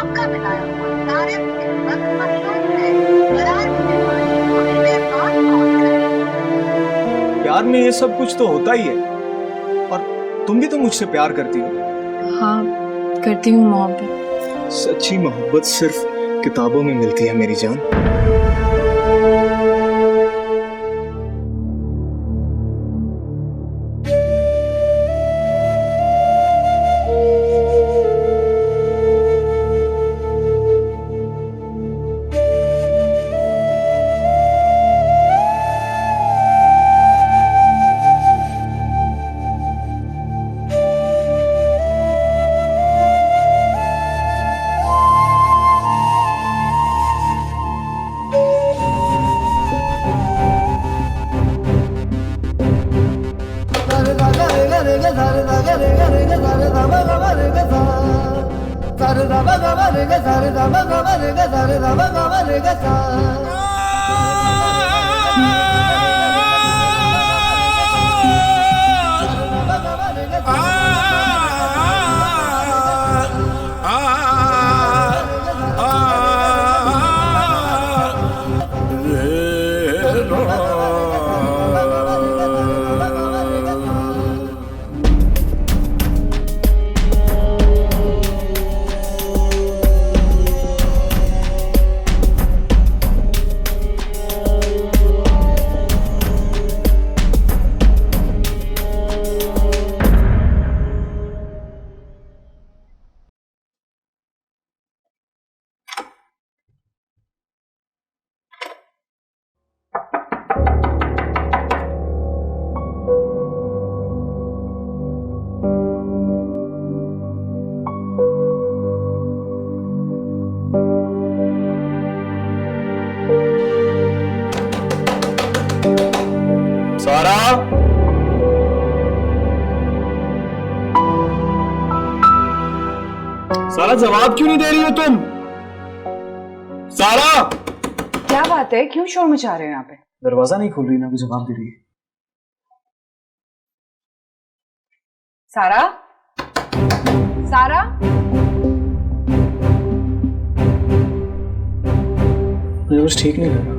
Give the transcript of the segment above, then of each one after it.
आपका मिलाया हुआ तारिफ के वक्त मशरूम है। बराए मेहरबानी अगले बार कॉल करें। प्यार में ये सब कुछ तो होता ही है, और तुम भी तो मुझसे प्यार करती हो। हाँ करती हूँ मोहब्बत। सच्ची मोहब्बत सिर्फ किताबों में मिलती है मेरी जान। सारा, सारा जवाब क्यों नहीं दे रही हो तुम? सारा, क्या बात है, क्यों शोर मचा रहे हो यहाँ पे? दरवाजा नहीं खोल रही ना, कोई जवाब दे रही है। सारा, सारा, मुझे कुछ ठीक नहीं लग रहा।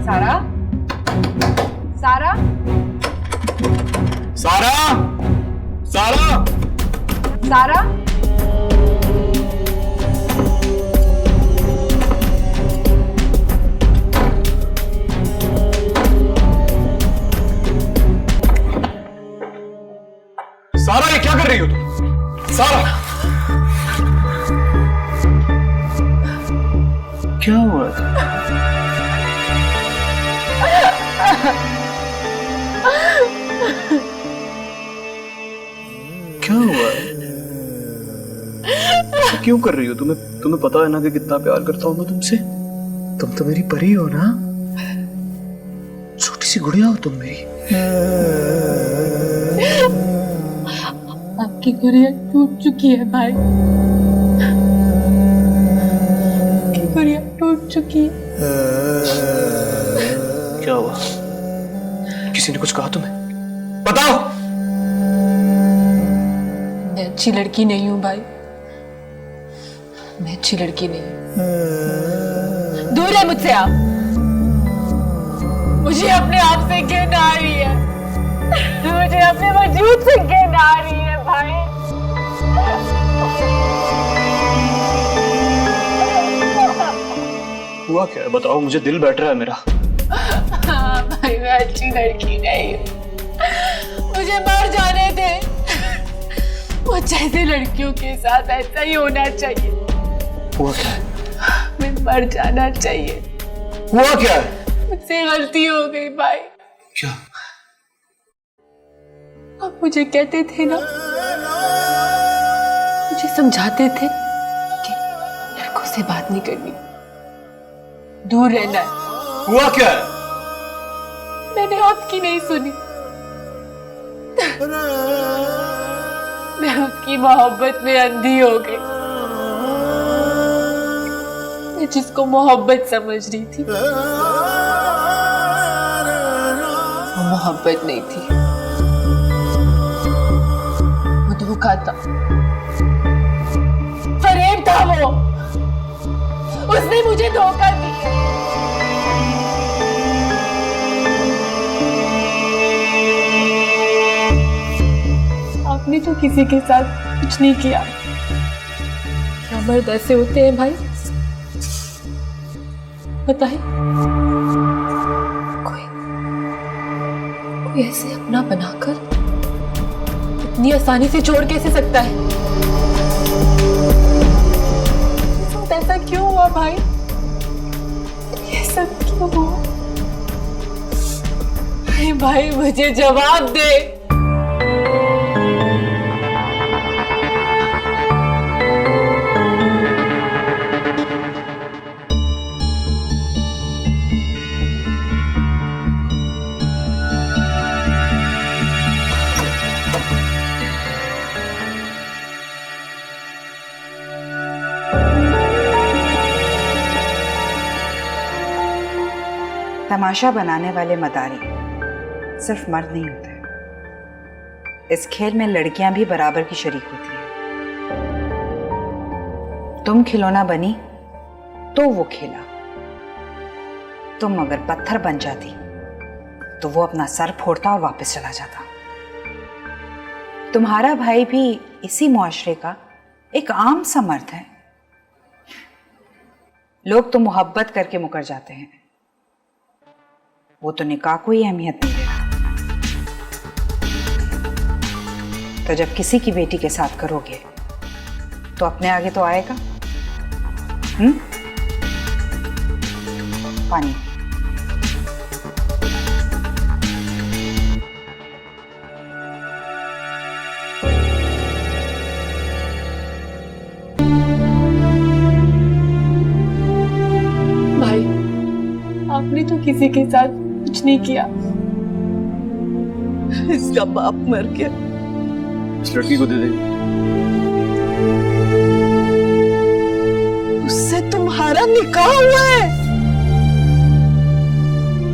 सारा, सारा, सारा, सारा, सारा, सारा, ये क्या कर रही हो तुम? सारा, क्या हुआ? क्या हुआ? क्यों कर रही हो? तुम्हें पता है ना कि कितना प्यार करता हूं मैं तुमसे। तुम तो मेरी परी हो ना, छोटी सी गुड़िया हो तुम मेरी। आपकी गुड़िया टूट चुकी है भाई, आपकी गुड़िया टूट चुकी है। क्या हुआ? किसी ने कुछ कहा तुम्हें? बताओ। मैं अच्छी लड़की नहीं हूँ भाई, मैं अच्छी लड़की नहीं हूँ। दूर है मुझसे आप, मुझे अपने आप से घिन आ रही है, मुझे अपने वजूद से घिन आ रही है भाई। हुआ क्या है? बताओ मुझे, दिल बैठ रहा है मेरा। हाँ भाई, मैं अच्छी लड़की नहीं हूँ, मुझे मर जाने दे। मुझ जैसी लड़कियों के साथ ऐसा ही होना चाहिए। हुआ क्या है? मैं मर जाना चाहिए। हुआ क्या है? मुझसे गलती हो गई भाई। क्या? आप मुझे कहते थे ना, मुझे समझाते थे कि लड़कों से बात नहीं करनी, दूर रहना है। हुआ क्या है? मैंने आपकी नहीं सुनी, मैं उसकी मोहब्बत में अंधी हो गई। मैं जिसको मोहब्बत समझ रही थी, वो मोहब्बत नहीं थी, वो धोखा था। उसने मुझे धोखा दिया। आपने तो किसी के साथ कुछ नहीं किया। क्या मर्द ऐसे होते हैं भाई? बताए कोई ऐसे अपना बनाकर इतनी आसानी से छोड़ कैसे सकता है? ऐसा क्यों हुआ भाई? ये सब क्यों हुआ? भाई मुझे जवाब दे। तमाशा बनाने वाले मदारी सिर्फ मर्द नहीं होते। इस खेल में लड़कियां भी बराबर की शरीक होती हैं। तुम खिलौना बनी तो वो खेला, तुम अगर पत्थर बन जाती तो वो अपना सर फोड़ता और वापस चला जाता। तुम्हारा भाई भी इसी मुआशरे का एक आम सा मर्द है। लोग तो मोहब्बत करके मुकर जाते हैं, वो तो निकाह को ही अहमियत नहीं दे रहा। तो जब किसी की बेटी के साथ करोगे तो अपने आगे तो आएगा। पानी। भाई आपने तो किसी के साथ कुछ नहीं किया। इसका बाप मर गया। इस लड़की को दे दे। उससे तुम्हारा निकाह हुआ है।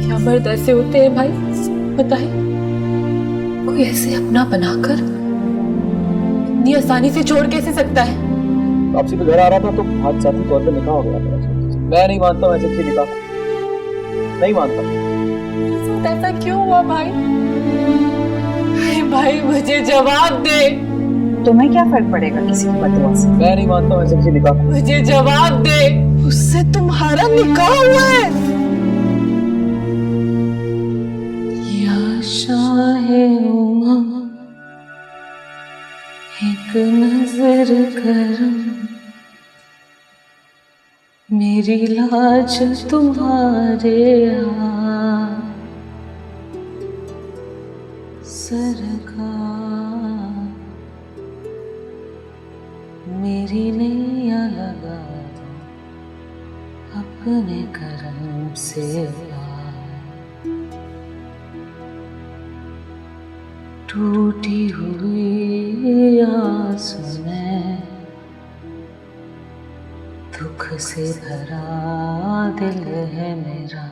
क्या मर्द ऐसे होते हैं भाई? बताए कोई ऐसे अपना बनाकर इतनी आसानी से छोड़ कैसे सकता है? वापसी पे घर आ रहा था तो हादसाती तौर पे निकाह हो गया मेरा। मैं नहीं मानता हूँ ऐसे निकाह, नहीं मानता। ऐसा क्यों हुआ भाई? भाई मुझे जवाब दे। तुम्हें क्या फर्क पड़ेगा किसी की बददुआ से? मैं नहीं मानता हूँ ऐसे निकाह। मुझे जवाब दे। उससे तुम्हारा निकाह हुआ है। या शाहे उमंग एक नजर करम, मेरी लाज तुम्हारे यहाँ सरकार, मेरी नैया लगा दो अपने करम से पार। टूटी हुई आंसू में दुख से भरा दिल है मेरा।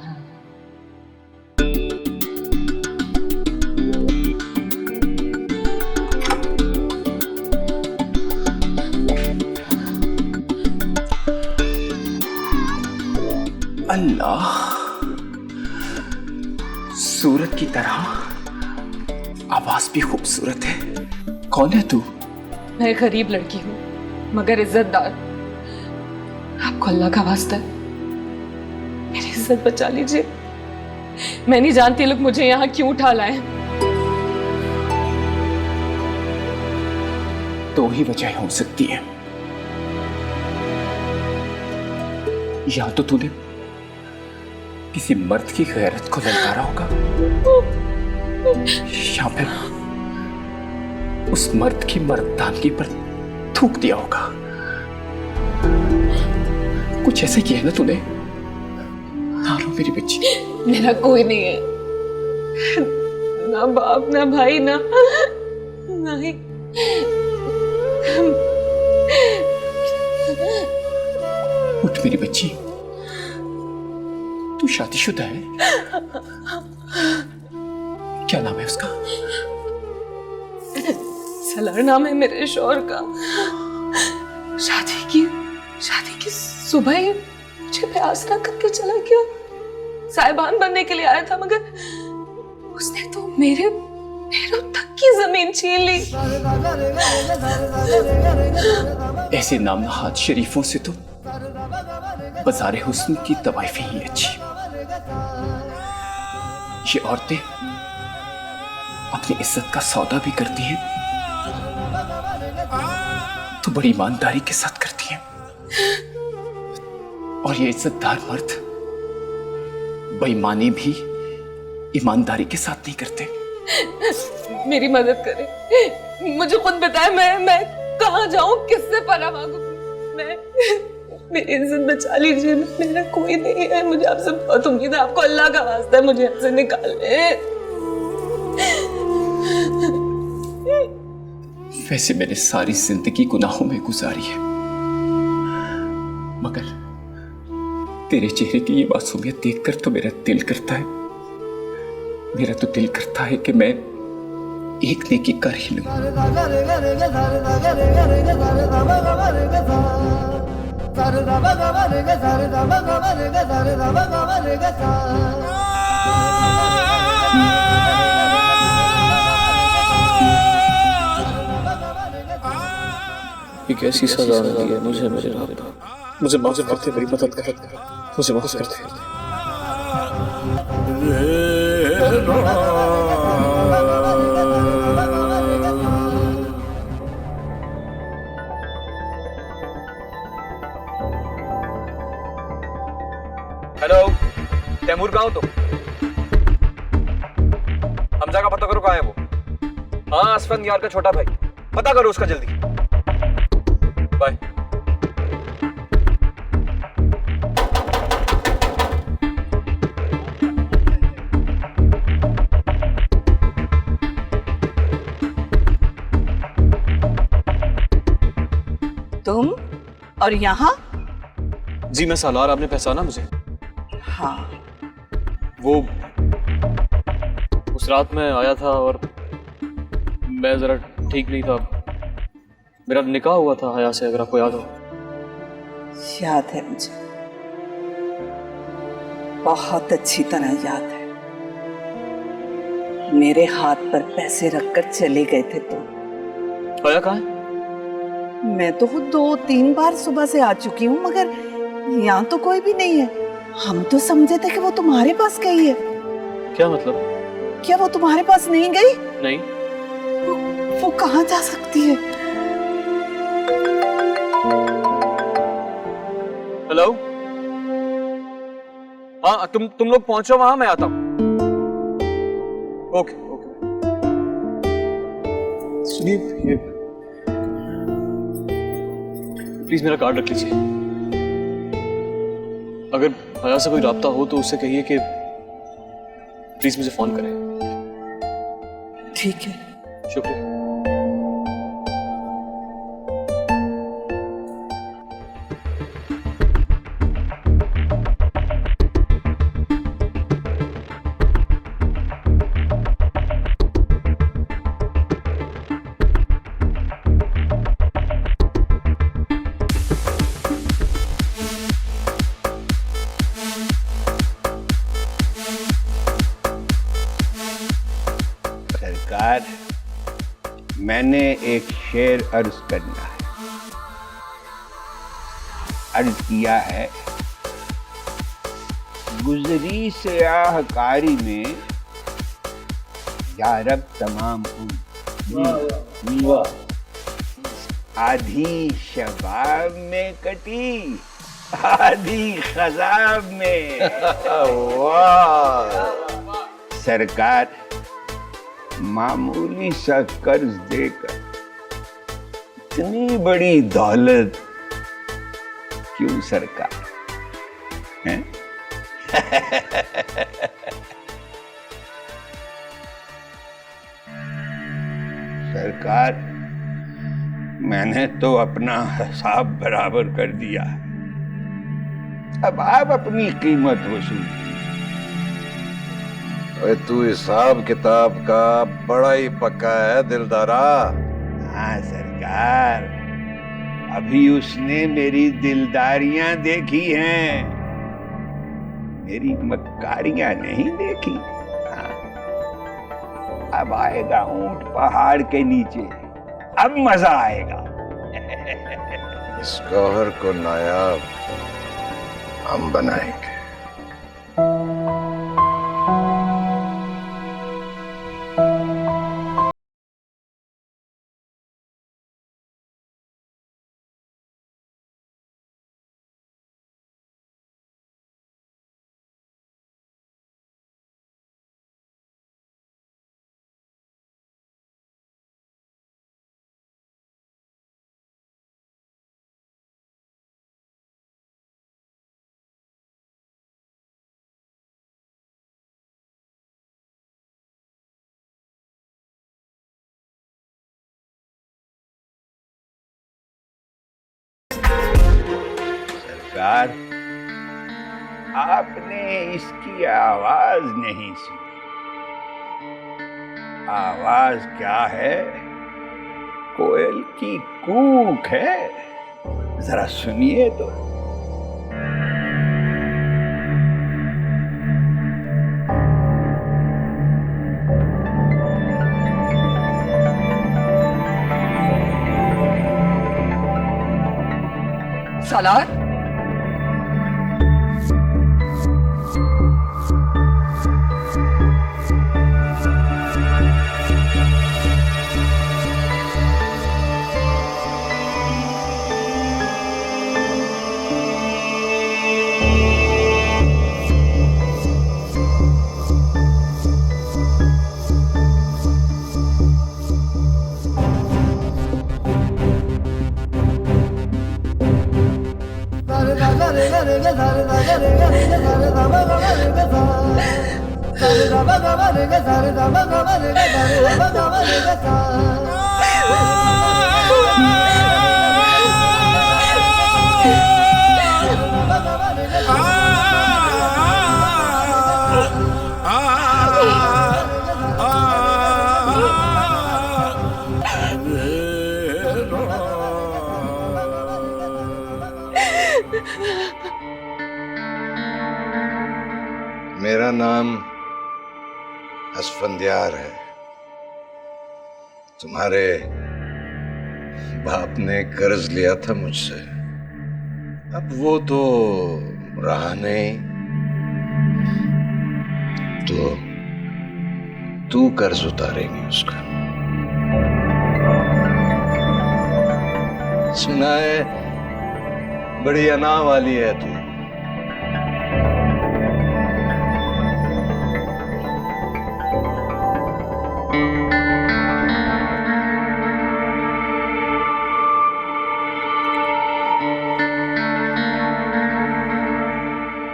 अल्लाह, सूरत की तरह आवाज भी खूबसूरत है। कौन है तू? मैं गरीब लड़की हूँ मगर इज्जतदार। आपको अल्लाह का वास्ता है मेरी इज्जत बचा लीजिए। मैं नहीं जानती लोग मुझे यहाँ क्यों उठा लाए। दो ही वजह हो सकती है, या तो तूने किसी मर्द की गैरत को ललकारा होगा, या फिर उस मर्द की मर्दानगी पर थूक दिया होगा। कुछ ऐसे किया ना तूने। ना रो मेरी बच्ची। मेरा कोई नहीं है, ना बाप ना भाई ना ही। उठ मेरी बच्ची, तू शादीशुदा है? क्या नाम है उसका? सलार नाम है मेरे शौहर का। शादी की सुबह ही मुझे पे आसरा करके चला गया। साहिबान बनने के लिए आया था, मगर उसने तो मेरे पैरों तक की जमीन छीन ली। ऐसे नामनहाद शरीफों से तो बाज़ारे हुस्न की तवाइफें ही अच्छी। ये औरतें अपनी इज्जत का सौदा भी करती हैं तो बड़ी ईमानदारी के साथ करती हैं, और ये इज्जतदार मर्द बेईमानी भी ईमानदारी के साथ नहीं करते। मेरी मदद करें, मुझे खुद बताए मैं कहाँ जाऊं, किससे पनाह मांगू? मेरी इज्जत बचा लीजिए, मेरा कोई नहीं है, मुझे आपसे बहुत उम्मीद है, आपको अल्लाह का वास्ता है, मुझे आपसे निकाल ले। वैसे मैंने सारी जिंदगी गुनाहों में गुजारी है, मगर तेरे चेहरे की ये मासूमियत देखकर तो मेरा दिल करता है कि मैं एक नेकी कर ही लूं। ये कैसी सजा मिली है मुझे मेरे रब। मुझे माफ करते, मेरी मदद कर, मुझे माफ करते। हेलो तैमूर, कहाँ हो तुम? हमजा का पता करो कहाँ है वो। हाँ, असफन यार का छोटा भाई, पता करो उसका जल्दी। बाय। तुम और यहाँ? जी मैं सालार, आपने पहचाना मुझे? हाँ। वो उस रात में आया था और मैं जरा ठीक नहीं था। मेरा निकाह हुआ था हया से, अगर आपको याद हो। याद है मुझे, बहुत अच्छी तरह याद है। मेरे हाथ पर पैसे रखकर चले गए थे तुम। हया कहाँ है? मैं तो 2-3 बार सुबह से आ चुकी हूँ, मगर यहाँ तो कोई भी नहीं है। हम तो समझे थे कि वो तुम्हारे पास गई है। क्या मतलब? क्या वो तुम्हारे पास नहीं गई? नहीं। वो कहाँ जा सकती है? हेलो, हाँ तुम लोग पहुंचो वहां, मैं आता हूं। Okay okay. सुनिए, ये प्लीज मेरा कार्ड रख लीजिए। अगर हया से कोई राब्ता हो तो उससे कहिए कि प्लीज मुझे फोन करें। ठीक है। शुक्रिया। सरकार, मैंने एक शेर अर्ज करना है। अर्ज किया है, गुजरी सियाहकारी में या रब तमाम आधी शबाब में कटी, आधी खजाब में। वाह सरकार, मामूली सा कर्ज देकर इतनी बड़ी दौलत क्यों सरकार? हैं? सरकार, मैंने तो अपना हिसाब बराबर कर दिया, अब आप अपनी कीमत वसूल। अरे तू हिसाब किताब का बड़ा ही पक्का है दिलदारा। हाँ सरकार, अभी उसने मेरी दिलदारियां देखी हैं, मेरी मक्कारियां नहीं देखी। हाँ। अब आएगा ऊंट पहाड़ के नीचे, अब मजा आएगा। इस गौहर को नायाब हम बनाएंगे। सरकार, आपने इसकी आवाज नहीं सुनी। आवाज क्या है? कोयल की कूक है। जरा सुनिए तो। सालार, मेरा नाम असफंदियार है। तुम्हारे बाप ने कर्ज लिया था मुझसे, अब वो तो रहा नहीं, तो तू कर्ज उतारेंगी उसका। सुना है बड़ी अना वाली है तू।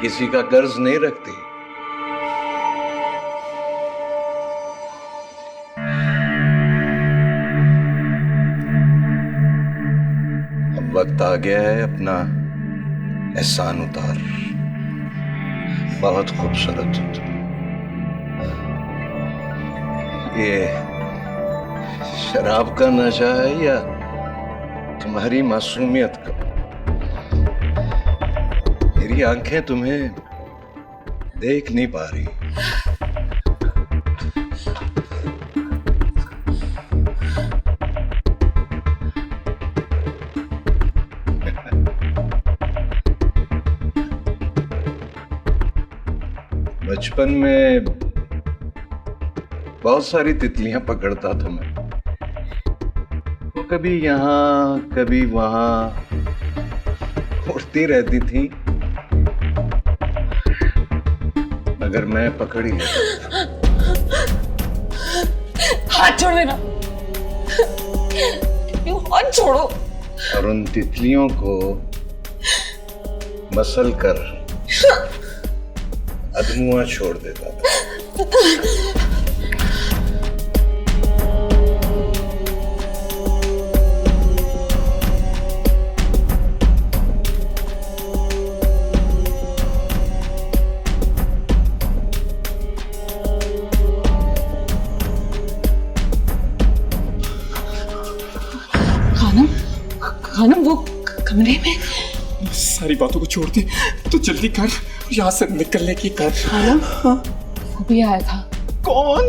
किसी का कर्ज नहीं रखती। अब वक्त आ गया है अपना एहसान उतार। बहुत खूबसूरत हो तुम। ये शराब का नशा है या तुम्हारी मासूमियत का? मेरी आंखें तुम्हें देख नहीं पा रही। बचपन में बहुत सारी तितलियां पकड़ता था मैं। वो कभी यहां कभी वहां उड़ती रहती थी, मगर मैं पकड़ ही लेता। हाथ छोड़ देना, हाथ छोड़ो। और उन तितलियों को मसल कर अधमुआ छोड़ देता था। खानम, खानम वो कमरे में? सारी बातों को छोड़ दे, तो जल्दी कर, यहाँ से निकलने की कर। वो भी आया था। कौन?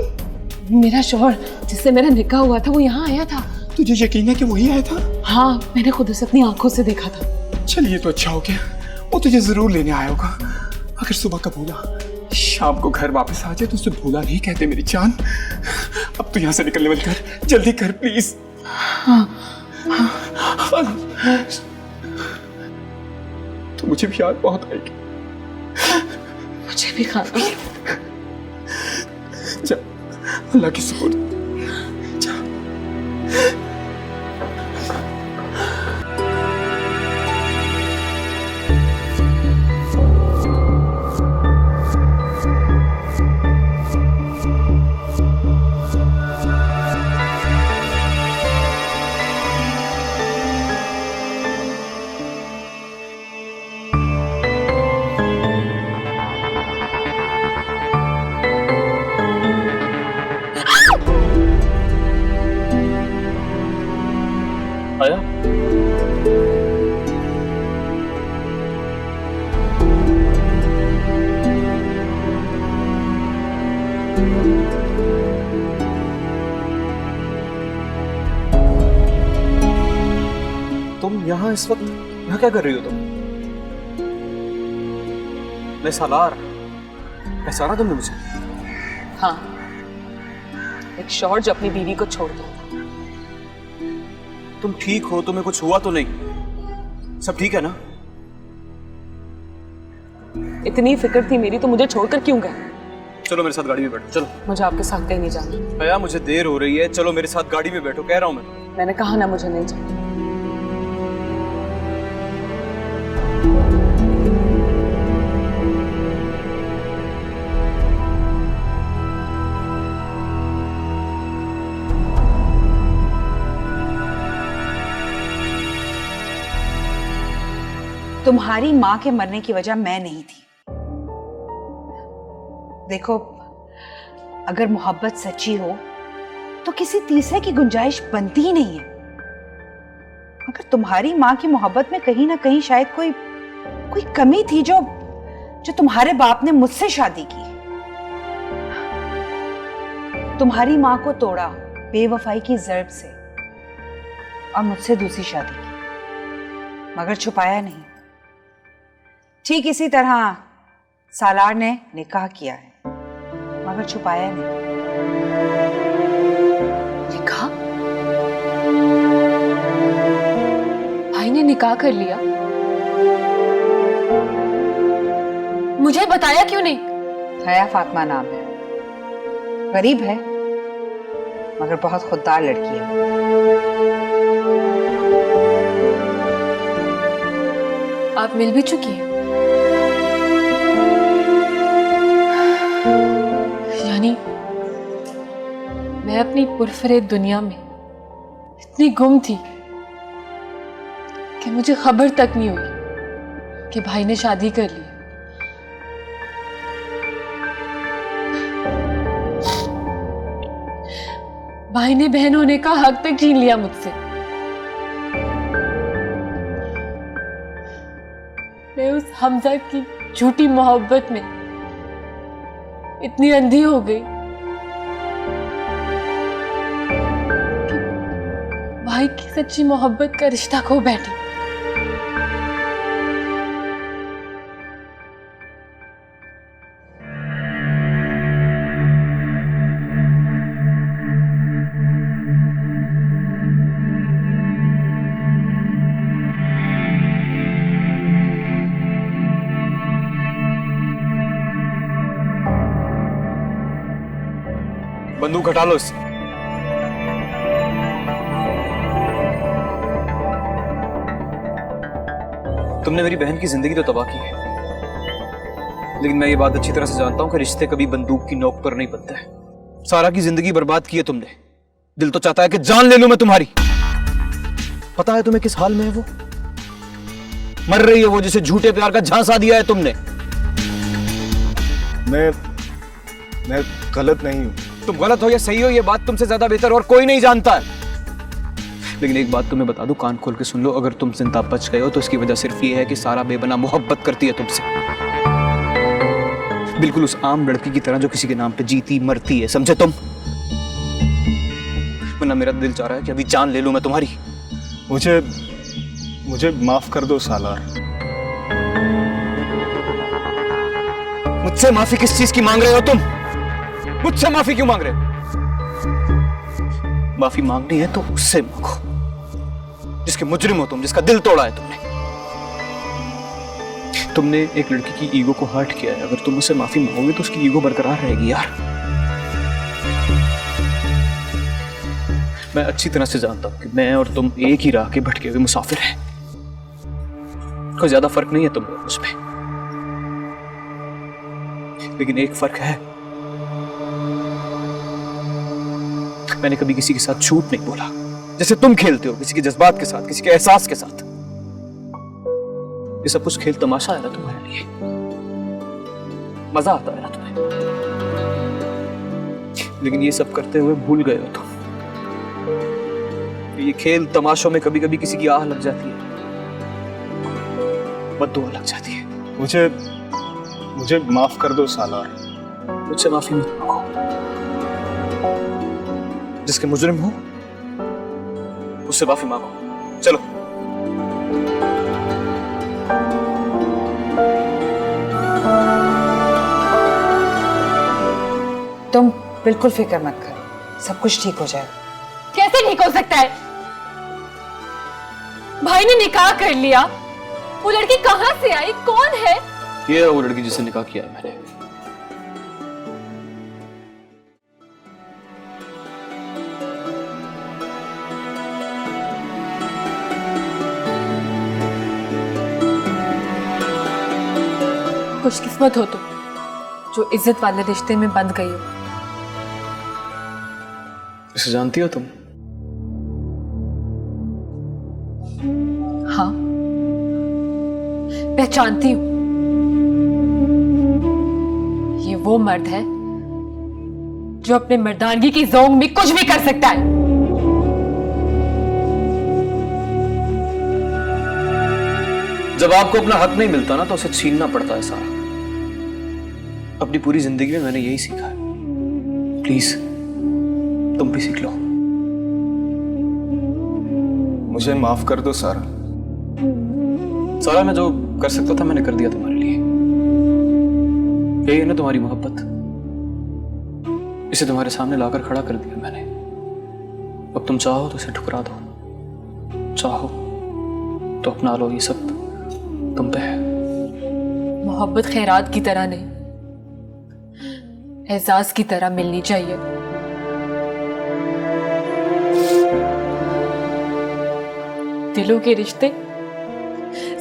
मेरा शौहर, जिससे मेरा निकाह हुआ था, वो यहाँ आया था। तुझे यकीन है कि वही आया था? हाँ, मैंने खुद उसे अपनी आंखों से देखा था। चलिए तो अच्छा हो गया, वो तुझे जरूर लेने आया होगा। अगर सुबह का भूला शाम को घर वापस आ जाए तो उसे भूला नहीं कहते मेरी जान। अब तो यहाँ से निकलने वाली कर, जल्दी कर प्लीज। तो मुझे भी याद बहुत आएगी। मुझे भी खाना। जा, अल्लाह की शुक्र। जा। आया? तुम यहाँ इस वक्त यहाँ क्या कर रही हो तुम? मैं सालार, पहचाना तुमने मुझे? हाँ, एक शौहर जो अपनी बीवी को छोड़ दो। तुम ठीक हो? तुम्हें कुछ हुआ तो नहीं? सब ठीक है ना? इतनी फिक्र थी मेरी तो मुझे छोड़कर क्यों गए? चलो मेरे साथ गाड़ी में बैठो, चलो। मुझे आपके साथ कहीं नहीं जाना। भैया मुझे देर हो रही है, चलो मेरे साथ गाड़ी में बैठो, कह रहा हूँ मैं। मैंने कहा ना मुझे नहीं जाना। तुम्हारी मां के मरने की वजह मैं नहीं थी। देखो, अगर मोहब्बत सच्ची हो तो किसी तीसरे की गुंजाइश बनती ही नहीं है। मगर तुम्हारी मां की मोहब्बत में कहीं ना कहीं शायद कोई कमी थी जो तुम्हारे बाप ने मुझसे शादी की। तुम्हारी मां को तोड़ा बेवफाई की ज़र्ब से और मुझसे दूसरी शादी की, मगर छुपाया नहीं। ठीक इसी तरह सालार ने निकाह किया है, मगर छुपाया नहीं। निकाह? भाई ने निकाह कर लिया? मुझे बताया क्यों नहीं? हया फातिमा नाम है, गरीब है मगर बहुत खुददार लड़की है। आप मिल भी चुकी हैं? यानी मैं अपनी पुरफरेब दुनिया में इतनी गुम थी कि मुझे खबर तक नहीं हुई कि भाई ने शादी कर ली। भाई ने बहन होने का हक तक छीन लिया मुझसे। मैं उस हमजा की झूठी मोहब्बत में इतनी अंधी हो गई कि भाई की सच्ची मोहब्बत का रिश्ता खो बैठी। बंदूक हटा लो इससे। तुमने मेरी बहन की जिंदगी तो तबाह की है, लेकिन मैं ये बात अच्छी तरह से जानता हूं कि रिश्ते कभी बंदूक की नोक पर नहीं बनते। सारा की जिंदगी बर्बाद की है तुमने। दिल तो चाहता है कि जान ले लूं मैं तुम्हारी। पता है तुम्हें किस हाल में है वो? मर रही है वो, जिसे झूठे प्यार का झांसा दिया है तुमने। मैं गलत नहीं हूं। तुम गलत हो या सही हो, ये बात तुमसे ज्यादा बेहतर और कोई नहीं जानता है। लेकिन एक बात तुम्हें बता दूं, कान खोल के सुन लो, अगर तुम जिंदा बच गए हो तो इसकी वजह सिर्फ ये है कि सारा बेबना मोहब्बत करती है तुमसे, बिल्कुल उस आम लड़की की तरह जो किसी के नाम पे जीती मरती है, समझे तुम? वरना मेरा दिल चाह रहा है कि अभी जान ले लूं मैं तुम्हारी। मुझे माफ कर दो सालार। मुझसे माफी किस चीज की मांग रहे हो तुम? मुझसे माफी क्यों मांग रहे हो? माफी मांगनी है तो उससे मांगो जिसके मुजरिम हो तुम, जिसका दिल तोड़ा है तुमने एक लड़की की ईगो को हर्ट किया है। अगर तुम उससे माफी मांगोगे तो उसकी ईगो बरकरार रहेगी यार। मैं अच्छी तरह से जानता हूं कि मैं और तुम एक ही राह के भटके हुए मुसाफिर हैं। कोई ज्यादा फर्क नहीं है तुम और उसमें, लेकिन एक फर्क है, मैंने कभी किसी के साथ झूठ नहीं बोला जैसे तुम खेलते हो, किसी के जज्बात के साथ, किसी के एहसास के साथ। ये सब कुछ खेल तमाशा है ना तुम्हारे लिए, मजा आता है ना तुम्हें, लेकिन ये सब करते हुए भूल गए हो तुम। ये खेल तमाशों में कभी कभी किसी की आह लग जाती है, बद्दुआ लग जाती है। मुझे माफ कर दो सालार। मुझसे माफी मत मांगो, जिसके मुजरिम हो उससे माफी मांगो। चलो। तुम बिल्कुल फिक्र मत करो, सब कुछ ठीक हो जाएगा। कैसे ठीक हो सकता है? भाई ने निकाह कर लिया, वो लड़की कहां से आई, कौन है? ये है वो लड़की जिससे निकाह किया है मैंने। खुशकिस्मत हो तुम जो इज्जत वाले रिश्ते में बंध गई हो। इसे जानती हो तुम? हाँ, पहचानती हूं। ये वो मर्द है जो अपने मर्दानगी की जोंग में कुछ भी कर सकता है। जब आपको अपना हक नहीं मिलता ना तो उसे छीनना पड़ता है सारा। अपनी पूरी जिंदगी में मैंने यही सीखा है। प्लीज तुम भी सीख लो। मुझे माफ कर दो सारा। सारा मैं जो कर सकता था मैंने कर दिया तुम्हारे लिए। यही है ना तुम्हारी मोहब्बत। इसे तुम्हारे सामने लाकर खड़ा कर दिया मैंने। अब तुम चाहो तो इसे ठुकरा दो, चाहो तो अपना लो। ये सब तुम पे है। मोहब्बत खैरात की तरह नहीं, एहसास की तरह मिलनी चाहिए। दिलों के रिश्ते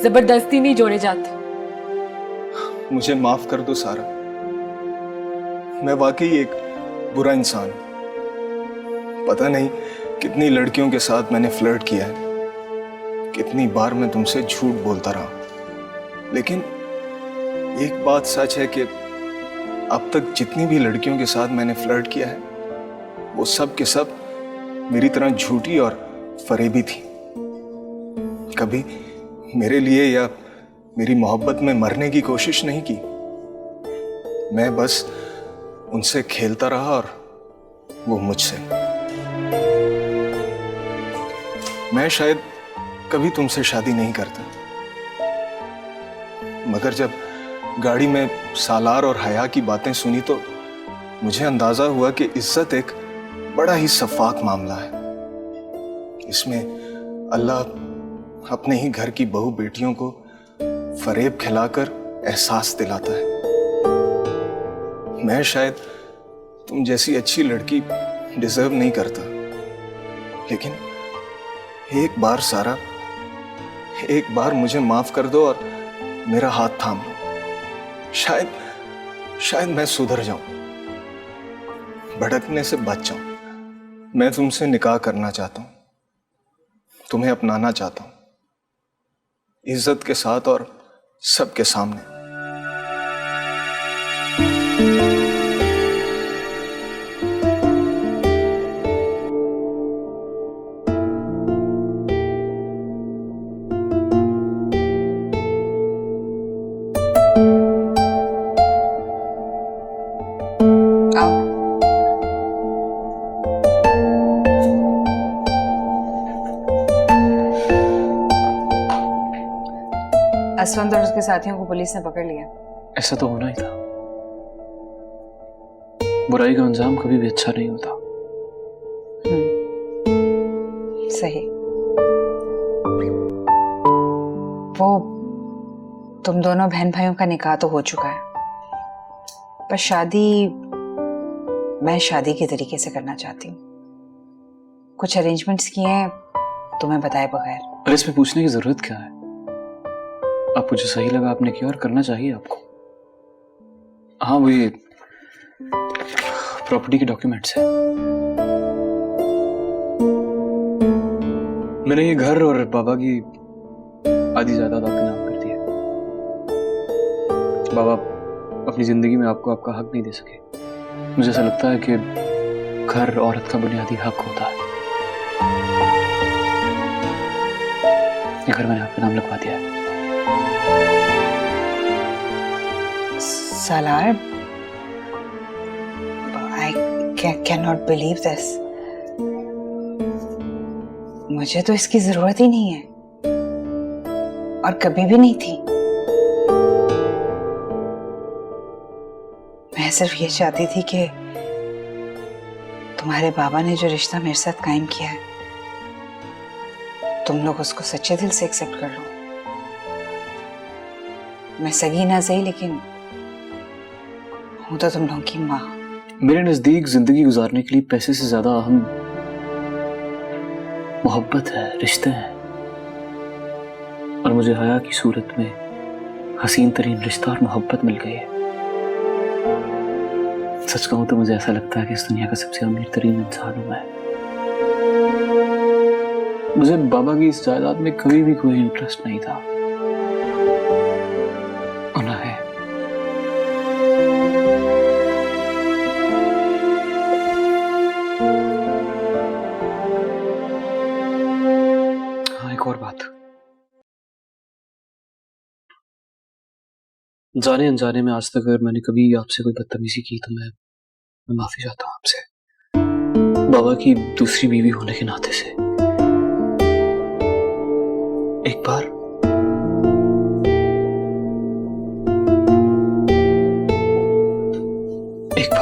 जबरदस्ती नहीं जोड़े जाते। मुझे माफ कर दो सारा। मैं वाकई एक बुरा इंसान हूं। पता नहीं कितनी लड़कियों के साथ मैंने फ्लर्ट किया है, कितनी बार मैं तुमसे झूठ बोलता रहा, लेकिन एक बात सच है कि अब तक जितनी भी लड़कियों के साथ मैंने फ्लर्ट किया है वो सब के सब मेरी तरह झूठी और फरेबी थी। कभी मेरे लिए या मेरी मोहब्बत में मरने की कोशिश नहीं की। मैं बस उनसे खेलता रहा और वो मुझसे। मैं शायद कभी तुमसे शादी नहीं करता, मगर जब गाड़ी में सालार और हया की बातें सुनी तो मुझे अंदाजा हुआ कि इज्जत एक बड़ा ही शफाक मामला है। इसमें अल्लाह अपने ही घर की बहू बेटियों को फरेब खिलाकर एहसास दिलाता है। मैं शायद तुम जैसी अच्छी लड़की डिजर्व नहीं करता, लेकिन एक बार सारा, एक बार मुझे माफ कर दो और मेरा हाथ थाम लो। शायद मैं सुधर जाऊं, भटकने से बच जाऊं। मैं तुमसे निकाह करना चाहता हूं, तुम्हें अपनाना चाहता हूं, इज्जत के साथ और सबके सामने। असवंत और उसके साथियों को पुलिस ने पकड़ लिया। ऐसा तो होना ही था। बुराई का अंजाम कभी भी अच्छा नहीं होता। सही। वो तुम दोनों बहन भाइयों का निकाह तो हो चुका है, पर मैं शादी के तरीके से करना चाहती हूँ। कुछ अरेंजमेंट्स किए हैं तुम्हें बताए बगैर। और इसमें पूछने की जरूरत क्या है? आपको जो सही लगा आपने किया और करना चाहिए आपको। हाँ, वो ये प्रॉपर्टी के डॉक्यूमेंट्स है। मैंने ये घर और बाबा की आधी जायदाद आपके नाम कर दी है। बाबा अपनी जिंदगी में आपको आपका हक नहीं दे सके। मुझे ऐसा लगता है कि घर औरत का बुनियादी हक होता है। ये घर मैंने आपके नाम लिखवा दिया है। सालार, I cannot believe this. मुझे तो इसकी जरूरत ही नहीं है और कभी भी नहीं थी। मैं सिर्फ ये चाहती थी कि तुम्हारे बाबा ने जो रिश्ता मेरे साथ कायम किया है, तुम लोग उसको सच्चे दिल से एक्सेप्ट कर लो। मैं सगी ना सही, लेकिन हूं तो तुम लोगों की माँ। मेरे नजदीक जिंदगी गुजारने के लिए पैसे से ज्यादा अहम मोहब्बत है, रिश्ते हैं। और मुझे हया की सूरत में हसीन तरीन रिश्ता और मोहब्बत मिल गई है। सच कहूं तो मुझे ऐसा लगता है कि इस दुनिया का सबसे अमीर तरीन इंसान हूं मैं। मुझे बाबा की इस जायदाद में कभी भी कोई इंटरेस्ट नहीं था और ना है। हाँ, एक और बात, जाने अनजाने में आज तक अगर मैंने कभी आपसे कोई बदतमीजी की तो मैं माफी चाहता हूं आपसे, बाबा की दूसरी बीवी होने के नाते से। एक बार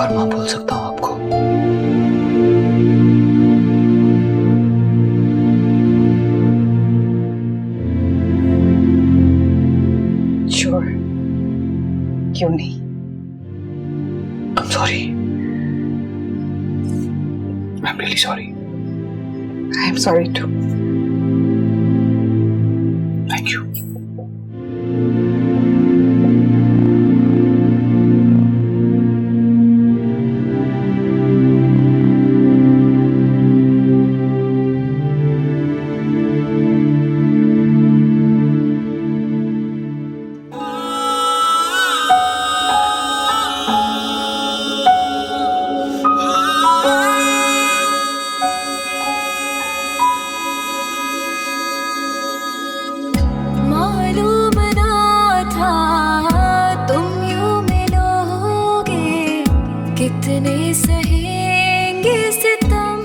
मां बोल सकता हूं आपको? श्योर, क्यों नहीं? I'm sorry. I'm really sorry. I am sorry too. Thank you. कितने सहेंगे सितम,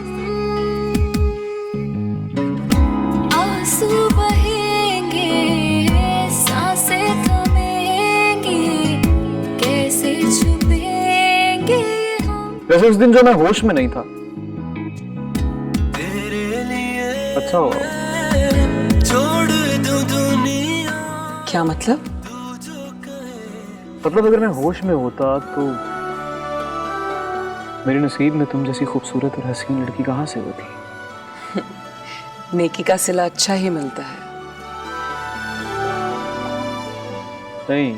आंसू बहेंगे, सांसें थमेंगी, कैसे छुपेंगे हम। वैसे उस दिन जो मैं होश में नहीं था, अच्छा हुआ। क्या मतलब? मतलब अगर मैं होश में होता तो मेरे नसीब में तुम जैसी खूबसूरत और हसीन लड़की कहां से होती। नेकी का सिला अच्छा ही मिलता है। नहीं,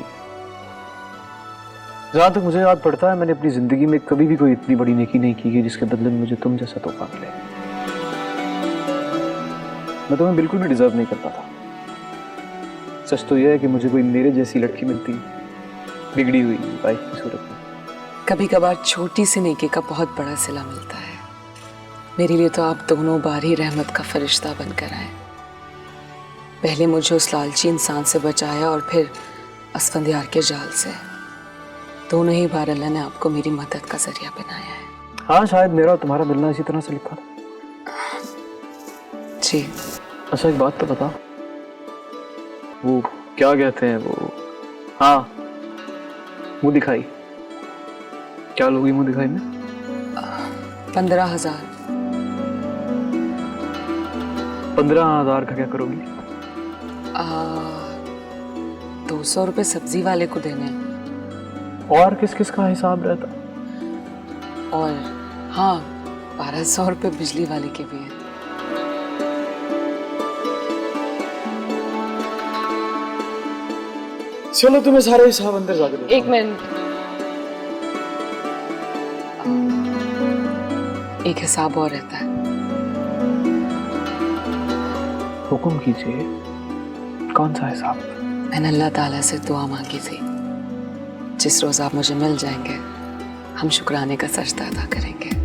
जहां तक मुझे याद पड़ता है मैंने अपनी जिंदगी में कभी भी कोई इतनी बड़ी नेकी नहीं की है जिसके बदले में मुझे तुम जैसा तोहफा मिले। मैं तुम्हें बिल्कुल भी डिजर्व नहीं करता था। सच तो यह है कि मुझे कोई मेरे जैसी लड़की मिलती बिगड़ी हुई वाइफ की सूरत में। कभी कभार छोटी सी नेकी का बहुत बड़ा सिला मिलता है। मेरे लिए तो आप दोनों बार ही रहमत का फरिश्ता बनकर आए। पहले मुझे उस लालची इंसान से बचाया और फिर असफंदियार के जाल से। दोनों ही बार अल्लाह ने आपको मेरी मदद का जरिया बनाया है। हाँ, शायद मेरा और तुम्हारा मिलना इसी तरह से लिखा था। जी। अच्छा, एक बात तो बता, वो क्या कहते हैं वो, हाँ मुंह दिखाई। क्या लोगी मुंह दिखाई में? 15,000। 15,000 का क्या करोगी? 200 रुपए सब्जी वाले को देने हैं। और किस किस का हिसाब रहता? और हाँ, 1200 रुपए बिजली वाले के भी हैं। चलो तुम्हें सारे हिसाब अंदर जाके दो। एक मिनट, एक हिसाब और रहता है। हुक्म कीजिए, कौन सा हिसाब? मैंने अल्लाह ताला से दुआ मांगी थी, जिस रोज आप मुझे मिल जाएंगे हम शुक्राने का सजदा अदा करेंगे।